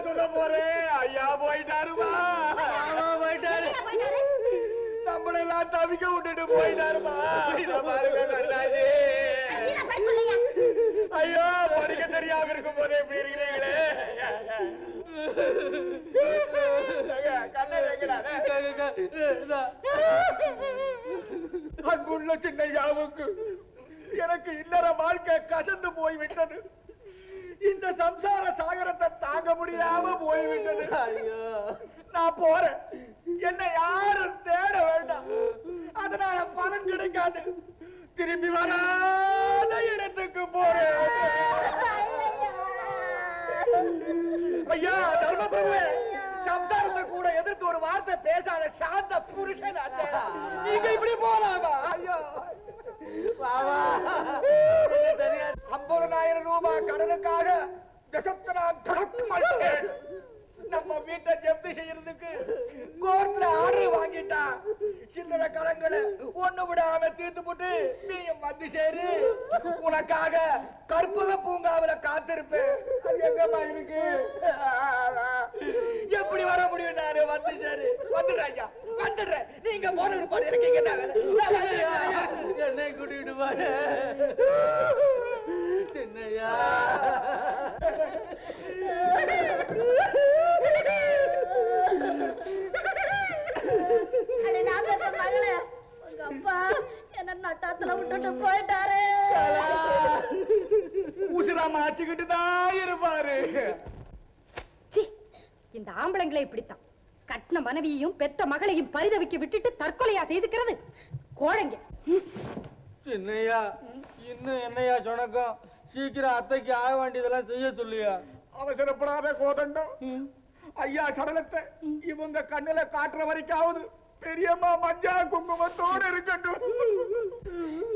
சொல்ல போறேன். ஐயா போயிட்டாருமா, நம்மளெல்லாம் தவிக்க விட்டுட்டு போயிட்டாருமா. பாருங்க கண்ணாஜி, ஐயோ படிக்க தெரியாம இருக்கும் போதே எப்படி இருக்கிறீங்களே. அன்புள்ள சின்னையாவுக்கு எனக்கு இல்லற வாழ்க்கை கசந்து போய்விட்டது. இந்த சம்சார சாகரத்தை தாங்க முடியாம போய்விட்டது. ஐயோ நான் போறேன், என்ன யாரும் தேட வேண்டாம். அதனால பணம் கிடைக்காது, திரும்பி வராத இடத்துக்கு போறேன். ஐயா தர்மபிரபு, சம்சாரத்தை கூட எதிர்த்து ஒரு வார்த்தை பேசாத சாந்த புருஷன் நீங்க இப்படி போலாமா? ஐயோ 50,000 ரூபாய் கடனுக்காக நம்ம வீட்டை ஜப்தி செய்யறதுக்கு கோர்ட்ல ஆர்டர் வாங்கிட்டா. சில்லற கடன்களை ஒண்ணு விடாம தீர்த்து போட்டு நீயும் வந்து சேரு. உனக்காக கற்பக பூங்காவில காத்திருப்பேன். அது எங்கம்மா இருக்கு? எப்படி வர முடியும்? நானு வந்து சேரு. வந்துடுறேன், வந்துடுறேன். நீங்க போன இருப்பாடு இருக்கீங்க. என்னை கூட்டிட்டு போற சின்னையா. மகளே, உங்க அப்பா என்ன நட்டாத்துல விட்டுட்டு போயிட்டாரு. உசுராம ஆச்சுக்கிட்டு தான் இருப்பாரு. இந்த ஆம்பளைங்களை இப்படித்தான் கட்டின மனைவியையும் பெத்த மகளையும் பரிதவிக்க விட்டுட்டு தற்கொலையா செய்துக்கிறது கோழைங்க. சின்னையா, இன்னும் என்னையா சொன்னக்கம்? சீக்கிரம் அத்தைக்கு ஆக வேண்டியதெல்லாம் செய்ய சொல்லியா. அவசரப்படாத கோதண்டம். ஐயா சடலத்தை இவங்க கண்ணுல காட்டுற வரைக்காவது பெரியம்மா மஞ்சா குங்குமத்தோடு இருக்கட்டும்.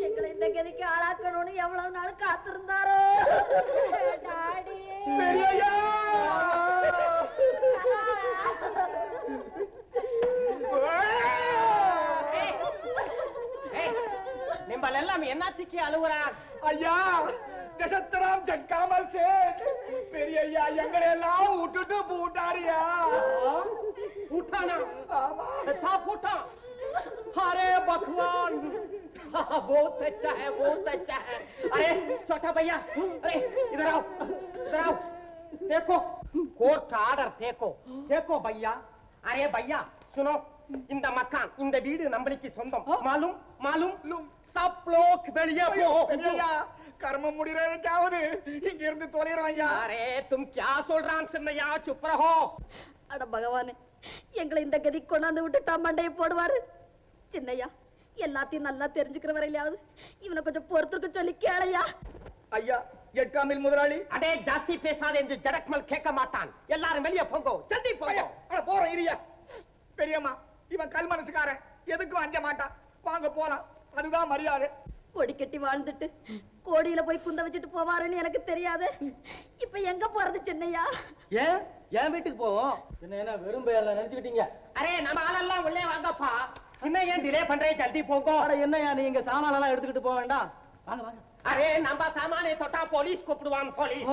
எங்களை இந்த கதிக்கு ஆளாக்கணும்னு எவ்வளவு நாள் காத்திருந்தாரோ. பெரியய்யா, நிம்பல் எல்லாம் என்னத்துக்கு அழுகுறார்? ஐயா தசத்தராம் ஜட்காமல் சேட் பெரியய்யா எங்களை எல்லாம் விட்டுட்டு போட்டாரியா. उठाना था फूटा। अरे भगवान, बहुत अच्छा है, बहुत अच्छा है। अरे छोटा भैया, अरे इधर आओ, इधर आओ। देखो कोर्ट आर्डर, देखो देखो भैया। अरे भैया सुनो, இந்த மக்கான் இந்த வீடு நம்மளுக்கு சொந்தம். மாலும் மாலும் सब लोग வெளியே போ. பெரியய்யா கர்மம் முடிறதுக்காவது இங்க இருந்து தொலைறோம் ஐயா. अरे तुम क्या सोल रहा सिन्नैया, चुप रहो. அட பகவானே, எங்களை இந்த கதி கொண்டாந்து விட்டுட்டா மண்டையை போடுவாரு. சின்னையா, எல்லாத்தையும் நல்லா தெரிஞ்சுக்கிற வரையிலாவது இவனை கொஞ்சம் பொறுத்திருக்க சொல்லி கேளையா. ஐயா எட்டாமில் முதலாளி. அடே ஜாஸ்தி பேசாதே என்று ஜடக்மல் கேட்க மாட்டான். எல்லாரும் வெளியே போங்கோ, ஜல்தி போங்க. போறோம் இரியா. பெரியம்மா இவன் கல் மனசுக்காரன், எதுக்கும் அஞ்ச மாட்டான். வாங்க போலாம், அதுதான் மரியாதை. கொடி கட்டி வாழ்ந்துட்டு கோடியில போய் குந்த வச்சுட்டு போவாருன்னு எனக்கு தெரியாது. இப்ப எங்க போறது சின்னையா? ஏன் என் வீட்டுக்கு போவோம். என்ன வெறும் பேர்ல நினைச்சுக்கிட்டீங்க? அரே நம்ம ஆளெல்லாம் உள்ளே வாங்கப்பா. இன்னும் ஏன் டிலே பண்றே, ஜல்தி போங்கோ. என்னையா நீங்க சாமான எல்லாம் எடுத்துக்கிட்டு போக வேண்டாம். வாங்க வாங்க. அரே நம்ம சாமானை தொட்டா போலீஸ் கூப்பிடுவான். போலீஸ்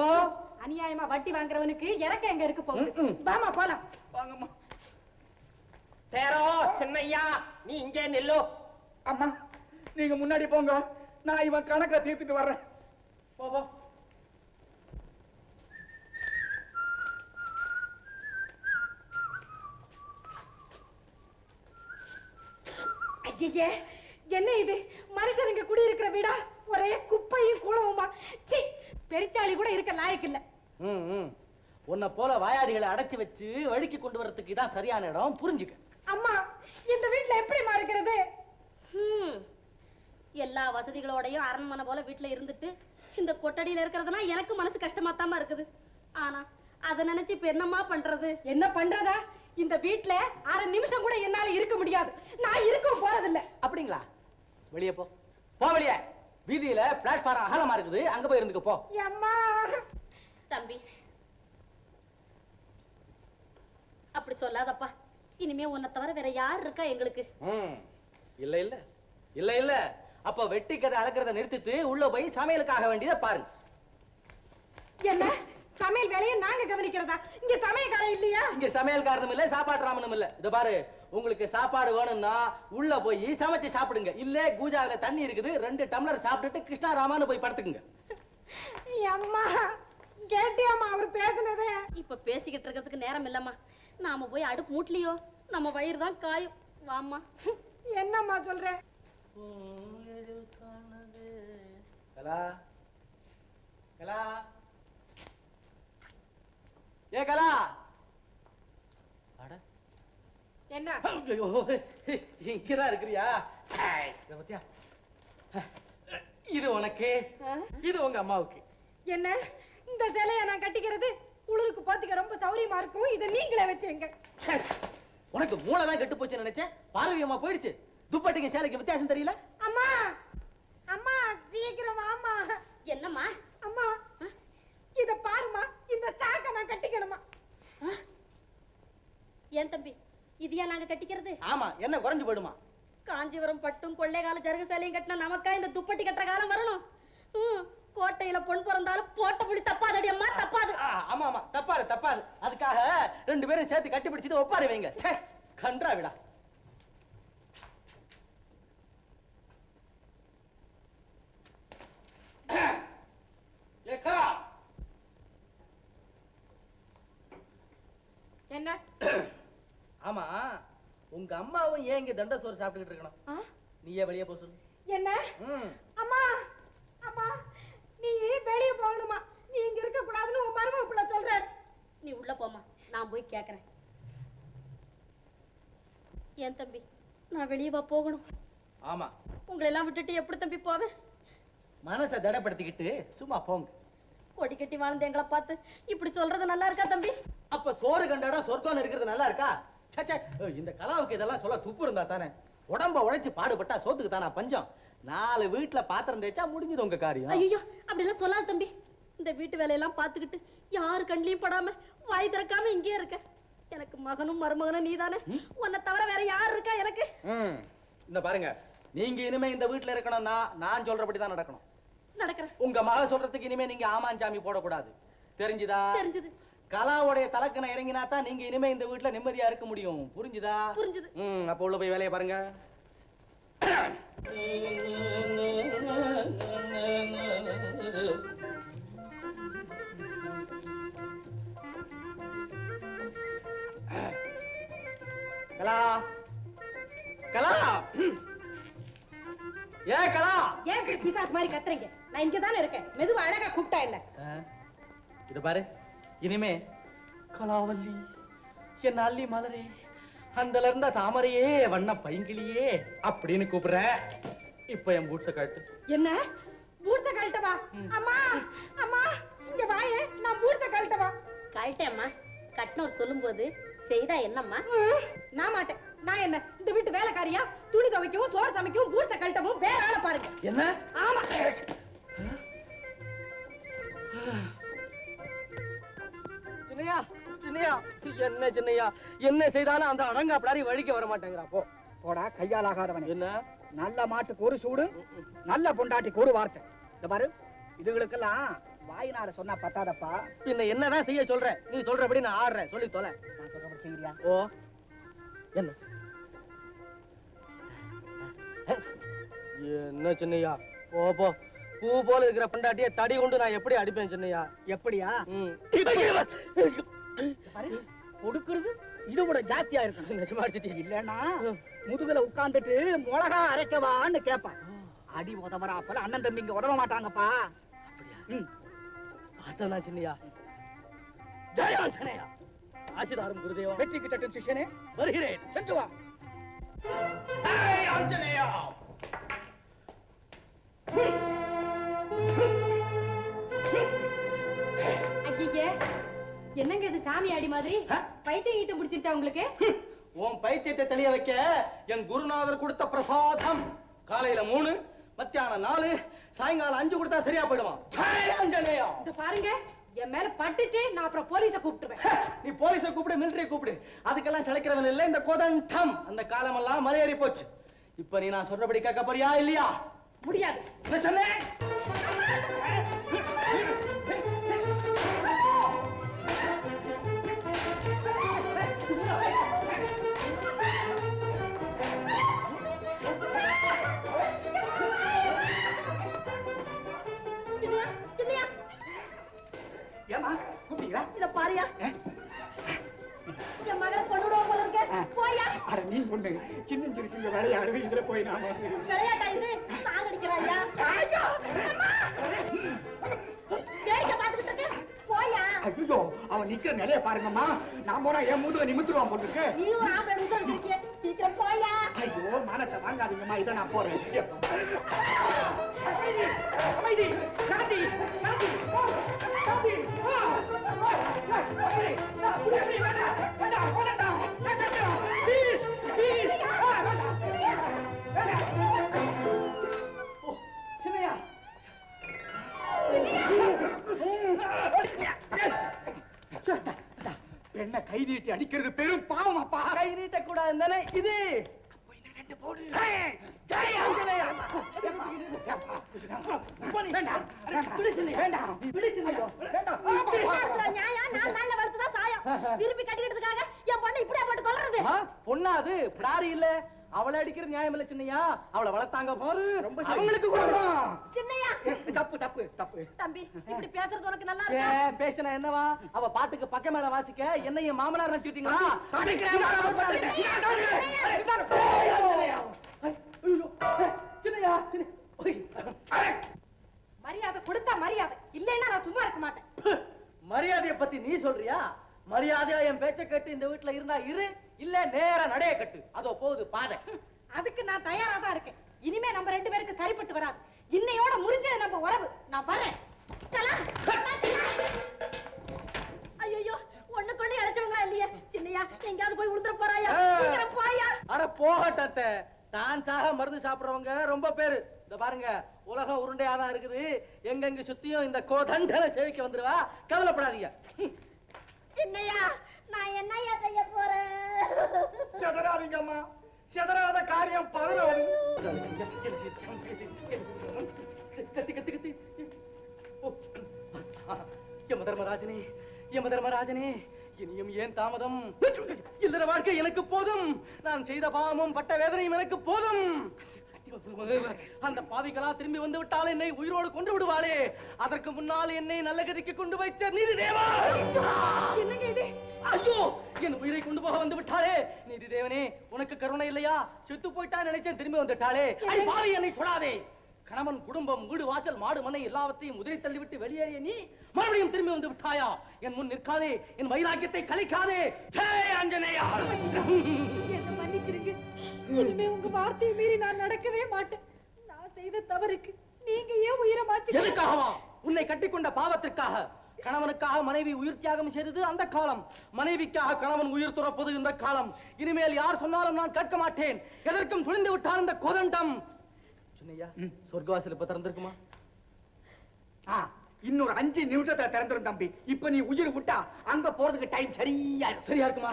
அநியாயமா வட்டி வாங்குறவனுக்கு இறக்க எங்க இருக்கு போகுது. வாமா போலாம். வாங்கம்மா. தேரோ சின்னையா, நீ இங்கே நில்லு. அம்மா நீங்க முன்னாடி போங்க, நான் இவன் கணக்கை தீர்த்துட்டு வர்றேன். போ. ஐயே, என்ன இது? மனுஷனுங்க குடி இருக்கிற வீடா? ஒரே குப்பையும் கூடவுமா? சி, பெரிச்சாளி கூட இருக்க லாயக்கு இல்ல. உன்னை போல வாயாடிகளை அடைச்சு வச்சு வழுக்கி கொண்டு வரதுக்கு இதான் சரியான இடம், புரிஞ்சுக்க. அம்மா, இந்த வீட்டுல எப்படிமா இருக்கிறது? எல்லா வசதிகளோடையும் அரண்மனை போல வீட்டுல இருந்துட்டு இந்த கொட்டடியில இருக்கிறதுனா எனக்கு மனசு கஷ்டமாத்தாம இருக்குது. ஆனா அத நினைச்சு இப்ப என்னம்மா பண்றது? என்ன பண்றதா? இந்த வீட்ல 1/2 நிமிஷம் கூட என்னால இருக்க முடியாது. நான் இருக்க போறதில்ல. அப்படிங்களா? வெளியே போ, போ வெளியே. வீதியில பிளாட்ஃபார்ம் அகலமா இருக்குது, அங்க போய் இருந்துக்க போ. அம்மா தம்பி அப்படி சொல்லாதப்பா. இனிமே உன்னை தவிர வேற யார் இருக்கா எங்களுக்கு? இல்ல இல்ல இல்ல இல்ல. அப்ப வெட்டி கதை அளக்கிறத நிறுத்திட்டு உள்ள போய் சமையலுக்காக வேண்டியதை பாருங்க. என்ன சமையல் வேலையை நாங்க கவனிக்கிறதா? இங்க சமையல்காரன் இல்லையா? இங்க சமையல்காரனும் இல்ல, சாப்பாடு ராமனும் இல்ல. இத பாரு, உங்களுக்கு சாப்பாடு வேணும்னா உள்ள போய் சமைச்சு சாப்பிடுங்க. இல்ல கூஜாவில தண்ணி இருக்குது, 2 டம்ளர் சாப்பிட்டுட்டு கிருஷ்ணாராமான்னு போய் படுத்துக்குங்க. அம்மா கேட்டியாமா அவர் பேசுனதே? இப்ப பேசிக்கிட்டு இருக்கிறதுக்கு நேரம் இல்லம்மா. நாம போய் அடுப்பு மூட்டலையோ நம்ம வயிறு தான் காயும். வாம்மா. என்னம்மா சொல்ற? கலா கலா, ஏ கலா. அட என்ன? ஐயோ, இங்கதான் இருக்கிறியா? இத பத்தியா? இது உனக்கு, இது உங்க அம்மாவுக்கு. என்ன இந்த சேலைய நான் கட்டிக்கிறது குளிருக்கு பாத்துக்க ரொம்ப சௌரியமா இருக்கும். இத நீங்களே வச்சுங்க. உனக்கு மூளை தான் கெட்டு போச்சுன்னு நினைச்சேன். பார்வையம்மா போயிடுச்சு. துப்பட்டிக்கு சேலைக்கு வித்தியாசம் தெரியல. அம்மா அம்மா சீக்கிரம் வாம்மா. என்னம்மா? அம்மா இத பாருமா, இந்த சாக்க நான் கட்டிக்கணுமா? ஏன் தம்பி, இதையா நாங்க கட்டிக்கிறது? ஆமா, என்ன குறைஞ்சு போயிடுமா? காஞ்சிபுரம் பட்டும் கொள்ளைகால ஜருகு சேலையும் கட்டினா நமக்கா இந்த துப்பட்டி கட்டுற காலம் வரணும்? கோட்டையில பொன் பிறந்தாலும் போட்ட புள்ளி தப்பாதடி அம்மா, தப்பாது. ஆமா ஆமா, தப்பாது தப்பாது. அதுக்காக 2 பேரும் சேர்த்து கட்டி பிடிச்சிட்டு ஒப்பாரி வைங்க. கன்றா விடா. என்ன? ஆமா, உங்க அம்மாவும் ஏன் இங்க தண்ட சோறு சாப்பிட்டுக்கிட்டு இருக்கணும்? நீயே வெளியே போ சொல்லு. என்ன? அம்மா அம்மா நீ வெளிய போகணுமா? நீ இங்க இருக்க கூடாதுன்னு உன் மருமக புள்ள சொல்றாரு. நீ உள்ள போமா, நான் போய் கேக்குறேன். ஏன் தம்பி, நான் வெளியே போகணும்? ஆமா. உங்களை எல்லாம் விட்டுட்டு எப்படி தம்பி போவேன்? மனசை தடப்படுத்திக்கிட்டு சும்மா போங்க. கொடி கட்டி வாழ்ந்த எங்களை பார்த்து இப்படி சொல்றது நல்லா இருக்கா தம்பி? அப்ப சோறு கண்டாடா சொர்க்கம் இருக்கிறது நல்லா இருக்கா? இந்த கலாவுக்கு இதெல்லாம் சொல்ல துப்பு இருந்தா தானே. உடம்ப உழைச்சு பாடுபட்டா சோத்துக்கு தானா பஞ்சம். 4 வீட்டுல பாத்திரம் தேய்ச்சா முடிஞ்சது உங்க காரியம். ஐயோ அப்படி எல்லாம் சொல்லாத தம்பி. இந்த வீட்டு வேலையெல்லாம் பார்த்துக்கிட்டு யாரு கண்ணிலையும் படாம வாய் திறக்காம இங்கே இருக்க. எனக்கு மகனும் மருமகனும் நீதானே. உன்னை தவிர வேற யார் இருக்கா எனக்கு? இந்த பாருங்க, நீங்க இனிமே இந்த வீட்டுல இருக்கணும்னா நான் சொல்றபடிதான் நடக்கணும். நடக்கிறேன். உங்க மக சொல்றதுக்கு இனிமே நீங்க ஆமாஞ்சாமி போடக்கூடாது. தெரிஞ்சுதா? தெரிஞ்சது. கலாவுடைய தலக்கணை இறங்கினா தான் நீங்க இனிமே இந்த வீட்டுல நிம்மதியா இருக்க முடியும். புரிஞ்சுதா? புரிஞ்சுது. அப்ப உள்ள போய் வேலையை பாருங்க. கலா கலா, ஏ கலா. ஏன் பிசாஸ் மாதிரி கத்துறீங்க? நான் இங்க தானே இருக்கேன். மெதுவா அழகா கூப்பிட்டா என்ன? இது பாரு, இனிமே கலாவல்லி, என் அல்லி மலரே, அந்தல இருந்த தாமரையே, வண்ண பைங்கிளியே அப்படின்னு கூப்பிடுற. இப்ப என் பூட்ஸ காட்டு. என்ன பூட்ஸ கழட்டவா? அம்மா அம்மா இங்க வாயே, நான் பூட்ஸ கழட்டவா? கழட்டேம்மா. கட்டினவர் சொல்லும் போது செய்தா என்னம்மா? நான் மாட்டேன். நான் என்ன இந்த வீட்டு வேலைக்காரியா? துணி துவைக்கவும் சோறு சமைக்கவும் பூட்ஸ கழட்டவும் வேற ஆளை பாருங்க. என்ன? ஆமா. சின்னையா சின்னையா, என்ன சின்னையா, என்ன செய்தாலும் அந்த அடங்காப்பிடாரி வழிக்க வர மாட்டேங்கிறா. போ போடா கையால் ஆகாதவன். என்ன? நல்ல மாட்டுக்கு ஒரு சூடு, நல்ல பொண்டாட்டிக்கு ஒரு வார்த்தை. இந்த பாரு, இதுகளுக்கெல்லாம் வாயினால சொன்னா பத்தாதப்பா. பின்ன என்னதான் செய்ய சொல்ற? நீ சொல்றபடி நான் ஆடுறேன். சொல்லி தொலை. நான் சொல்றபடி செய்யறியா? ஓ, என்ன என்ன சின்னையா? போ போ. பூ போல இருக்கிற பொண்டாட்டிய தடி கொண்டு நான் எப்படி அடிப்பேன் சின்னையா? எப்படியா? பாரு, கொடுக்கிறது இது கூட ஜாஸ்தியா இருக்கும். நெசமாடிச்சிட்டி இல்லன்னா முதுகுல உட்கார்ந்துட்டு மிளகா அரைக்கவான்னு கேட்பான். அடி உதவறாப்பல அண்ணன் தம்பி இங்க உதவ மாட்டாங்கப்பா. அப்படியா? ஆசனா சின்னையா. ஜெயாஞ்சனையா. ஆசிதாரம் குருதேவா. வெற்றிக்கு சட்டும் சிஷ்யனே, வருகிறேன். சென்று வா. ஆஞ்சநேயா. ஐயே என்னங்க இது சாமி ஆடி மாதிரி பைத்தியம் ஈட்டம் பிடிச்சிருச்சா உங்களுக்கு? உன் பைத்தியத்தை தெளிய வைக்க என் குருநாதர் கொடுத்த பிரசாதம். காலையில 3, மத்தியானம் 4, சாயங்காலம் 5 கொடுத்தா சரியா போயிடுவான். இத பாருங்க, என் மேல பட்டுச்சு, நான் அப்புறம் போலீஸ கூப்பிட்டுருவேன். நீ போலீஸை கூப்பிடு, மிலிட்டரி கூப்பிடு, அதுக்கெல்லாம் சளைக்கிறவன் இல்ல இந்த கோதண்டம். அந்த காலமெல்லாம் மலையேறி போச்சு. இப்ப நீ நான் சொல்றபடி கேட்க போறியா இல்லையா? முடியாது. என்ன சொன்னேன்? ஏமா கூப்பிட்டீங்களா? இத பாரியா, என் மகளை கொண்டுடுவோம் போல இருக்க. போயா. அட நீ பொண்ணு சின்ன சிறுசுங்க விளையாடுது, இதுல போய் நாம விளையாட்டா இது? சாகடிக்கிறாயா? வேடிக்கை பார்த்துக்கிட்டு இருக்க. போயா. ஐயோ அவன் நிக்கிற நிலைய பாருங்கம்மா. நான் போனா என் முதுக நிமித்துருவான் போட்டுருக்கு. நீயும் ஆம்பளை நிமிஷம் இருக்கிய. சீக்கிரம் போயா. ஐயோ மானத்தை வாங்காதீங்கம்மா, இதை நான் போறேன். அமைதி, சாந்தி, சாந்தி, சாந்தி. சின்னையா, பெண்ணை கை நீட்டி அடிக்கிறது பெரும் பாவம் அப்பா. கை நீட்ட கூடாது தானே இது. போடு. நியாயம் 4 நாள்ல வளர்த்துதான் சாயம். திருப்பி கட்டிக்கிறதுக்காக என் பொண்ணை இப்படியா போட்டு கொல்றது? பொண்ணா அது பிடாரி இல்ல. அவளை அடிக்கிற நியாயம் இல்ல சின்னையா. அவளை வளர்த்தாங்க பாரு. ரொம்ப அவங்களுக்கு கூட சின்னையா, தப்பு தப்பு தப்பு. தம்பி இப்படி பேசுறது உனக்கு நல்லா இருக்கா? பேசினா என்னவா? அவ பாட்டுக்கு பக்க மேல வாசிக்க என்னைய மாமனார் நினைச்சுட்டீங்களா? சின்னையா, மரியாதை கொடுத்தா மரியாதை, இல்லைன்னா நான் சும்மா இருக்க மாட்டேன். மரியாதைய பத்தி நீ சொல்றியா? மரியாதையா என் பேச்ச கேட்டு இந்த வீட்டுல இருந்தா இரு, இல்ல நேரா நடைய கட்டு. அதோ போகுது பாதை. அதுக்கு நான் தயாரா தான் இருக்கேன். இனிமே நம்ம 2 பேருக்கு சரிப்பட்டு வராது. இன்னையோட முடிஞ்சது நம்ம உறவு. நான் வரேன். ஐயோ, ஒண்ணு கொண்டு அழைச்சவங்களா இல்லையே. சின்னையா, எங்கயாவது போய் உடுத்துற போறாயா? சீக்கிரம் போயா. அட போகட்டத்த. தான் சாக மருந்து சாப்பிடுறவங்க ரொம்ப பேரு. இந்த பாருங்க, உலகம் உருண்டையாதான் இருக்குது. எங்கெங்க சுத்தியும் இந்த கோதண்டனை சேவிக்க வந்துருவா. கவலைப்படாதீங்க. சின்னையா, நான் என்னையா செய்ய போறேன்? செதறாதீங்கம்மா, செதறாத காரியம் பதறாது. கத்தி கத்தி கத்தி. யம தர்மராஜனே, யம தர்மராஜனே, இனியும் ஏன் தாமதம்? இல்லற வாழ்க்கை எனக்கு போதும். நான் செய்த பாவமும் பட்ட வேதனையும் எனக்கு போதும். அந்த பாவிகளா திரும்பி வந்து விட்டால் என்னை உயிரோடு கொண்டு விடுவாளே. அதற்கு முன்னால் என்னை நல்ல கதிக்கு கொண்டு வைத்த நீதி தேவா. என்னங்க இது? ஐயோ, என் உயிரை கொண்டு போக வந்து விட்டாளே. நீதி தேவனே, உனக்கு கருணை இல்லையா? செத்து போயிட்டா நினைச்சேன், திரும்பி வந்துட்டாளே. அடி பாவி, என்னை தொடாதே. கணவன், குடும்பம், வீடு, வாசல், மாடு, மனை எல்லாவற்றையும் உதிரை தள்ளிவிட்டு வெளியேறிய நீ மறுபடியும் திரும்பி வந்து விட்டாயா? என் முன் நிற்காதே, என் வைராக்கியத்தை கலைக்காதே. ஜெய் ஆஞ்சநேயா. என்ன மன்னிச்சிருங்க. இனிமே உங்க வார்த்தையை மீறி நான் நடக்கவே மாட்டேன். நான் செய்த தவறுக்கு நீங்க ஏன் உயிரை மாற்றி? எதுக்காகவா? உன்னை கட்டிக்கொண்ட பாவத்திற்காக. கணவனுக்காக மனைவி உயிர் தியாகம் செய்தது அந்த காலம். மனைவிக்காக கணவன் உயிர் துறப்பது இந்த காலம். இனிமேல் யார் சொன்னாலும் நான் கேட்க மாட்டேன். எதற்கும் துணிந்து விட்டான் இந்த கோதண்டம். சின்னையா, சொர்க்கவாசல் இப்ப திறந்திருக்குமா? இன்னொரு 5 நிமிஷத்துல திறந்துரும் தம்பி. இப்ப நீ உயிர் விட்டா அங்க போறதுக்கு டைம் சரியா இருக்குமா?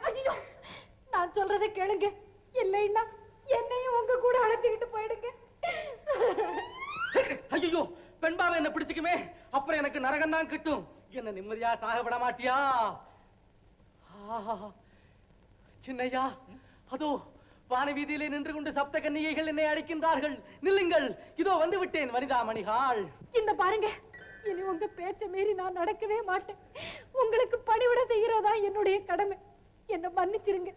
ஐயோ, நான் சொல்றதை கேளுங்க. இல்லைன்னா என்னையும் உங்க கூட அழைச்சிக்கிட்டு போயிடுங்க. ஐயோ, பெண்பாவை என்ன பிடிச்சுக்குமே. அப்புறம் எனக்கு நரகம் தான் கிட்டும். என்ன நிம்மதியா சாக விட மாட்டியா? சின்னையா, அதோ வான வீதியிலே நின்று கொண்டு சப்த கன்னிகைகள் என்னை அழைக்கின்றார்கள். நில்லுங்கள், இதோ வந்து விட்டேன் வனிதா மணிகாள். இந்த பாருங்க, இனி உங்க பேச்ச மீறி நான் நடக்கவே மாட்டேன். உங்களுக்கு பணிவிட செய்யறதா என்னுடைய கடமை. என்ன மன்னிச்சிருங்க.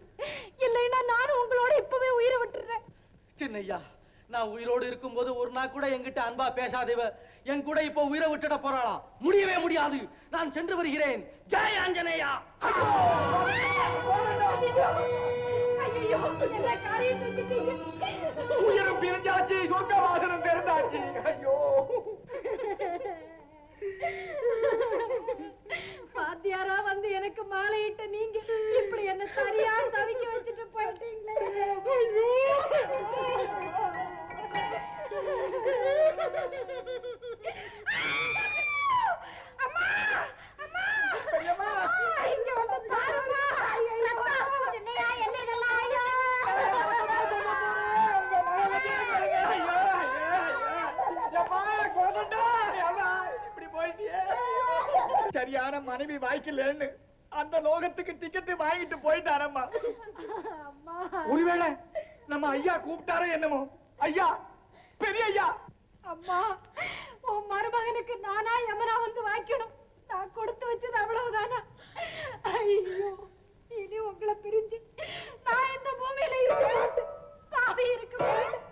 இல்லைன்னா நானும் உங்களோட இப்பவே உயிரை விட்டுறேன். சின்னையா, நான் உயிரோடு இருக்கும் போது ஒரு நாள் கூட என்கிட்ட அன்பா பேசாதேவ என் கூட இப்ப உயிரை விட்டுட போறாளா? முடியவே முடியாது. நான் சென்று வருகிறேன். ஜெய் ஆஞ்சநேயா. ஐயோ, என்ன காரியம் செஞ்சுட்டீங்க? உயிரும் பிரிஞ்சாச்சு, சொர்க்க வாசனம் திறந்தாச்சு. ஐயோ, வாத்தியாரா வந்து எனக்கு மாலையிட்ட நீங்க இப்படி என்ன சரியா தவிக்க வச்சுட்டு போயிட்டீங்களே. அம்மா அம்மா பெரியம்மா இங்க வந்து பாருமா. சின்னையா என்ன இதெல்லாம்? ஐயோ உங்க மகனே பாருங்க. ஐயோ ஐயோ ஐயோ எப்பா கோதண்டா ஏமா இப்படி போயிட்டியே. சரியான மனைவி வாய்க்கலன்னு அந்த லோகத்துக்கு டிக்கெட் வாங்கிட்டு போயிட்டாரம்மா. அம்மா ஒருவேளை நம்ம ஐயா கூப்பிட்டாரோ என்னமோ. ஐயா பெரிய ஐயா. அம்மா உன் மருமகனுக்கு நானா யமனா வந்து வாய்க்கணும். நான் கொடுத்து வச்சது அவ்வளவுதானா? ஐயோ இனி உங்களை பிரிஞ்சு நான் இந்த பூமியில இருக்க மாட்டேன். பாவி இருக்க மாட்டேன்.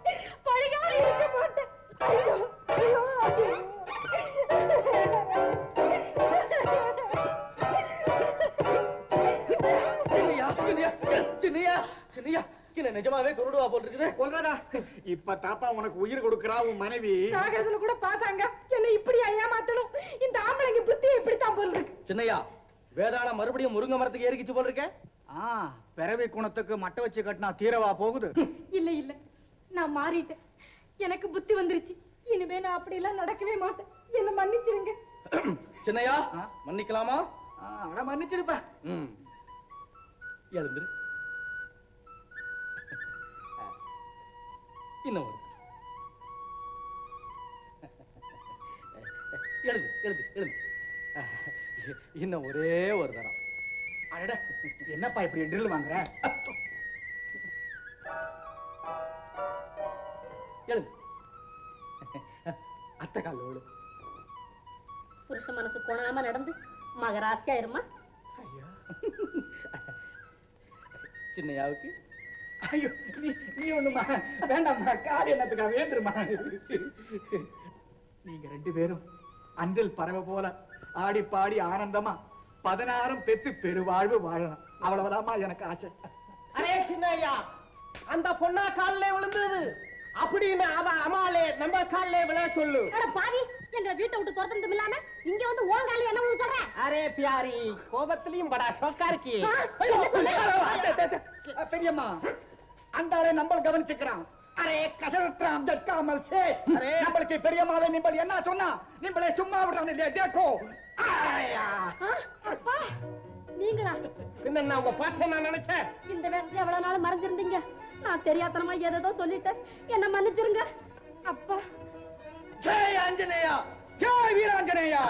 பழிகாரி இருக்க மாட்டேன். ஐயோ ஐயோ ஐயோ. சின்னையா சின்னையா சின்னையா சின்னையா என்ன நிஜமாவே கொண்டுடுவா போல் இருக்குது. சொல்றதா இப்ப தாப்பா உனக்கு உயிர் கொடுக்கறா உன் மனைவி. சாகரத்துல கூட பாத்தாங்க என்ன இப்படி ஏமாத்தணும். இந்த ஆம்பளைங்க புத்தி இப்படித்தான் போல் இருக்கு. சின்னையா வேதாளம் மறுபடியும் முருங்கை மரத்துக்கு ஏறிக்கிச்சு போல் இருக்க. பிறவி குணத்துக்கு மட்டை வச்சு கட்டினா தீரவா போகுது. இல்ல இல்ல நான் மாறிட்டேன். எனக்கு புத்தி வந்துருச்சு. இனிமே நான் அப்படி எல்லாம் நடக்கவே மாட்டேன். என்ன மன்னிச்சிருங்க. சின்னையா மன்னிக்கலாமா? அட மன்னிச்சிருப்பா. எழுந்துரு. இன்னும் ஒரு எழுது எழுது எழுது. இன்னும் ஒரே ஒரு தரம். அடட என்னப்பா இப்படி ட்ரில் வாங்குற? எழுது. அத்தை கால விழு. புருஷ மனசு கொணாம நடந்து மகராசியா இருமா. ஐயா சின்னையாவுக்கு. ஐயோ நீ ஒண்ணுமா வேண்டாம்மா. கால் என்னத்துக்கா வேண்டுமா? நீங்க ரெண்டு பேரும் அன்றில் பறவை போல ஆடி பாடி ஆனந்தமா 16 பெத்து பெருவாழ்வு வாழணும். அவ்வளவுதாம்மா எனக்கு ஆசை. அரே சின்னையா அந்த பொண்ணா காலிலே விழுந்தது அப்படின்னு அவ அம்மாலே நம்ம காலிலே விழ சொல்லு. அட பாவி எங்க வீட்டை விட்டு துரத்துனதும் இல்லாம இங்க வந்து ஓன் காலையில என்ன விழுந்து சொல்ற? அரே பியாரி கோபத்திலையும் படா ஷோக்கா இருக்கி. பெரியம்மா அந்த ஆளை நம்ம கவனிச்சுக்கிறான். அரே கசரத்ராம் ஜட்காமல் சே. அரே நம்மளுக்கு பெரியம்மாவை நிம்பல் என்ன சொன்னா நிம்பளே சும்மா விடுறான் இல்லையா? தேக்கோ அப்பா நீங்களா? பின்ன நான் உங்க பாட்டை நான் நினைச்சேன். இந்த வேஷத்துல எவ்வளவு நாள் மறைஞ்சிருந்தீங்க? நான் தெரியாதனமா ஏதோ சொல்லிட்டேன். என்ன மன்னிச்சிருங்க. அப்பா ஜெய் ஆஞ்சநேயா. ஜெய் வீராஞ்சனேயா.